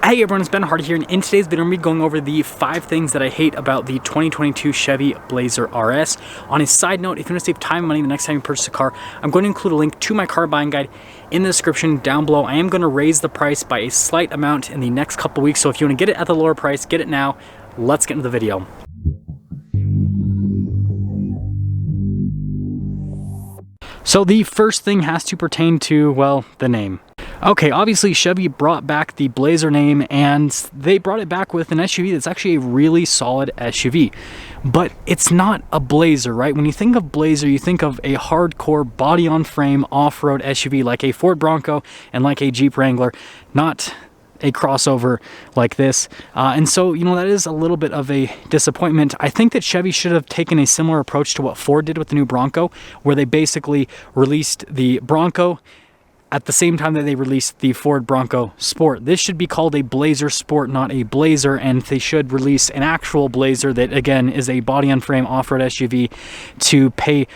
Hey everyone, it's Ben Hardy here, and in today's video I'm going to be going over the 5 things that I hate about the 2022 Chevy Blazer RS. On a side note, if you want to save time and money the next time you purchase a car, I'm going to include a link to my car buying guide in the description down below. I am going to raise the price by a slight amount in the next couple weeks, so if you want to get it at the lower price, get it now. Let's get into the video. So the first thing has to pertain to, well, the name. Okay, obviously Chevy brought back the Blazer name, and they brought it back with an SUV that's actually a really solid SUV. But it's not a Blazer, right? When you think of Blazer, you think of a hardcore body-on-frame off-road SUV like a Ford Bronco and like a Jeep Wrangler, not a crossover like this. And so, you know, that is a little bit of a disappointment. I think that Chevy should have taken a similar approach to what Ford did with the new Bronco, where they basically released the Bronco at the same time that they released the Ford Bronco Sport. This should be called a Blazer Sport, not a Blazer, and they should release an actual Blazer that, again, is a body-on-frame off-road SUV to pay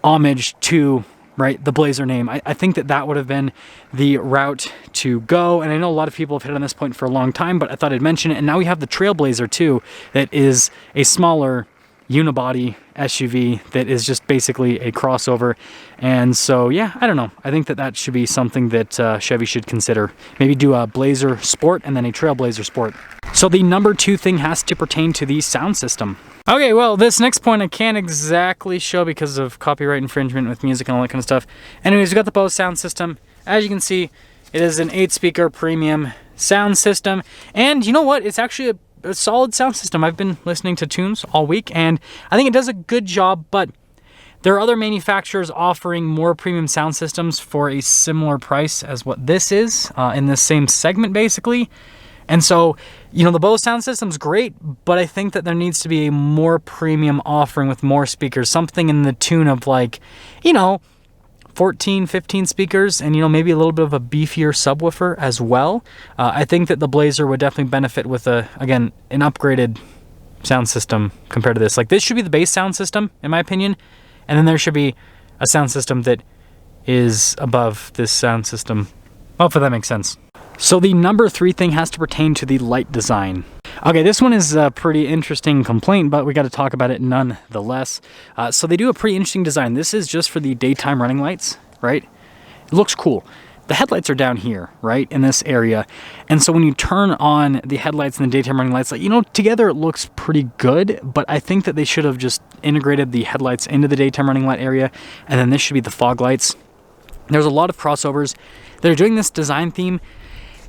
homage to, right, the Blazer name. I think that that would have been the route to go, and I know a lot of people have hit on this point for a long time, but I thought I'd mention it. And now we have the Trailblazer too, that is a smaller unibody SUV that is just basically a crossover. And so, yeah, I don't know. I think that that should be something that Chevy should consider. Maybe do a Blazer Sport and then a Trailblazer Sport. So the number 2 thing has to pertain to the sound system. Okay, well, this next point I can't exactly show because of copyright infringement with music and all that kind of stuff. Anyways, we got the Bose sound system. As you can see, it is an 8-speaker premium sound system. And you know what? It's actually a solid sound system. I've been listening to tunes all week, and I think it does a good job, but there are other manufacturers offering more premium sound systems for a similar price as what this is, in the same segment, basically. And so, you know, the Bose sound system's great, but I think that there needs to be a more premium offering with more speakers, something in the tune of, like, you know, 14, 15 speakers, and, you know, maybe a little bit of a beefier subwoofer as well. I think that the Blazer would definitely benefit with, again, an upgraded sound system compared to this. Like, this should be the base sound system, in my opinion, and then there should be a sound system that is above this sound system. Hopefully that makes sense. So the number 3 thing has to pertain to the light design. Okay, this one is a pretty interesting complaint, but we got to talk about it nonetheless. So they do a pretty interesting design. This is just for the daytime running lights, right? It looks cool. The headlights are down here, right, in this area. And so when you turn on the headlights and the daytime running lights, like, you know, together it looks pretty good, but I think that they should have just integrated the headlights into the daytime running light area, and then this should be the fog lights. There's a lot of crossovers that are doing this design theme,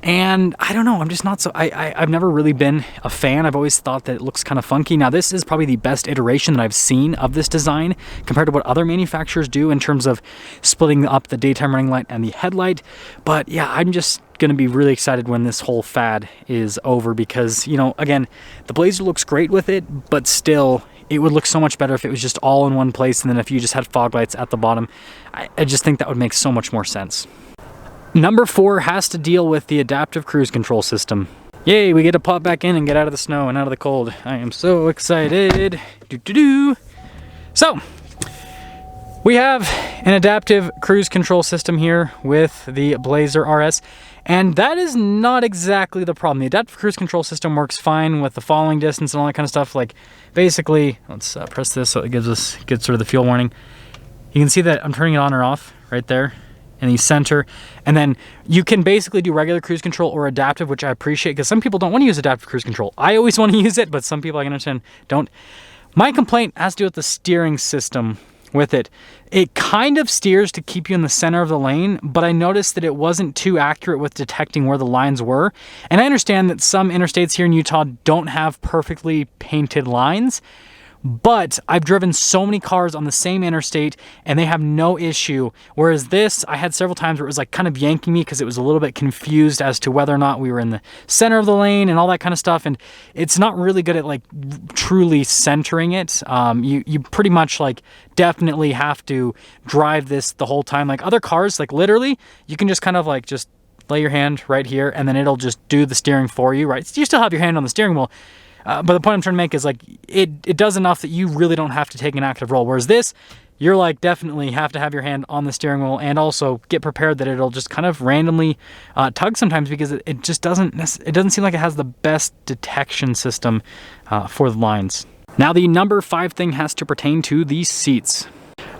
and I don't know, I'm just not so, I've never really been a fan. I've always thought that it looks kind of funky. Now, this is probably the best iteration that I've seen of this design compared to what other manufacturers do in terms of splitting up the daytime running light and the headlight. But yeah, I'm just going to be really excited when this whole fad is over because, you know, again, the Blazer looks great with it, but still, it would look so much better if it was just all in one place, and then if you just had fog lights at the bottom. I just think that would make so much more sense. Number 4 has to deal with the adaptive cruise control system. Yay, we get to pop back in and get out of the snow and out of the cold. I am so excited. So, we have an adaptive cruise control system here with the Blazer RS, and that is not exactly the problem. The adaptive cruise control system works fine with the following distance and all that kind of stuff. Like, basically, let's press this so it gives sort of the fuel warning. You can see that I'm turning it on or off right there. And the center, and then you can basically do regular cruise control or adaptive, which I appreciate because some people don't want to use adaptive cruise control. I always want to use it, but some people, I can understand, don't. My complaint has to do with the steering system with it. It kind of steers to keep you in the center of the lane, but I noticed that it wasn't too accurate with detecting where the lines were. And I understand that some interstates here in Utah don't have perfectly painted lines, but I've driven so many cars on the same interstate and they have no issue. Whereas this, I had several times where it was like kind of yanking me because it was a little bit confused as to whether or not we were in the center of the lane and all that kind of stuff. And it's not really good at like truly centering it. You pretty much like definitely have to drive this the whole time. Like other cars, like literally, you can just kind of like just lay your hand right here and then it'll just do the steering for you, right? You still have your hand on the steering wheel. But the point I'm trying to make is like it does enough that you really don't have to take an active role. Whereas this, you're like definitely have to have your hand on the steering wheel, and also get prepared that it'll just kind of randomly tug sometimes, because it just doesn't seem like it has the best detection system for the lines. Now the number 5 thing has to pertain to the seats.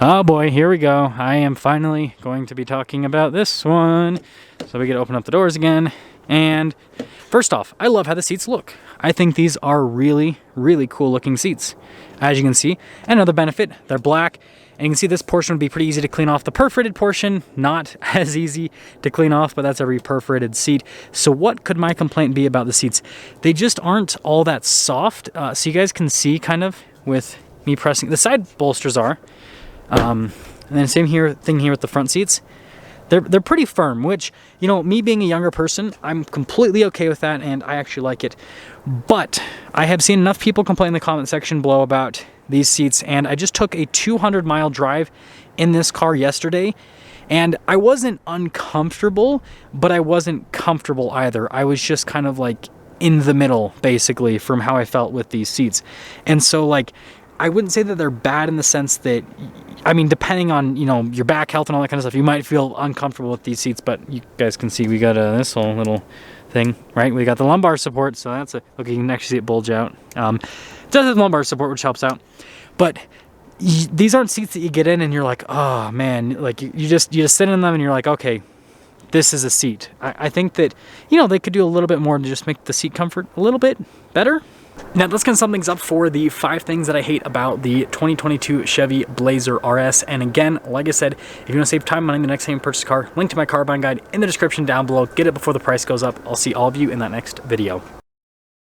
Oh boy, here we go. I am finally going to be talking about this one. So we get to open up the doors again. And first off, I love how the seats look. I think these are really, really cool looking seats. As you can see, another benefit, they're black. And you can see this portion would be pretty easy to clean off. The perforated portion, not as easy to clean off, but that's every perforated seat. So what could my complaint be about the seats? They just aren't all that soft. So you guys can see kind of with me pressing, the side bolsters are. And then same thing here with the front seats. They're pretty firm, which, you know, me being a younger person, I'm completely okay with that, and I actually like it. But I have seen enough people complain in the comment section below about these seats, and I just took a 200-mile drive in this car yesterday, and I wasn't uncomfortable, but I wasn't comfortable either. I was just kind of like in the middle, basically, from how I felt with these seats. And so, like, I wouldn't say that they're bad in the sense that, I mean, depending on, you know, your back health and all that kind of stuff, you might feel uncomfortable with these seats, but you guys can see we got this whole little thing, right? We got the lumbar support, so that's a, look, you can actually see it bulge out. It does have lumbar support, which helps out, but these aren't seats that you get in and you're like, oh man, like you just sit in them and you're like, okay, this is a seat. I think that, you know, they could do a little bit more to just make the seat comfort a little bit better. Now let's kind of sum things up for the 5 things that I hate about the 2022 Chevy Blazer RS. And again, like I said, if you want to save time and money the next time you purchase a car, link to my car buying guide in the description down below. Get it before the price goes up. I'll see all of you in that next video.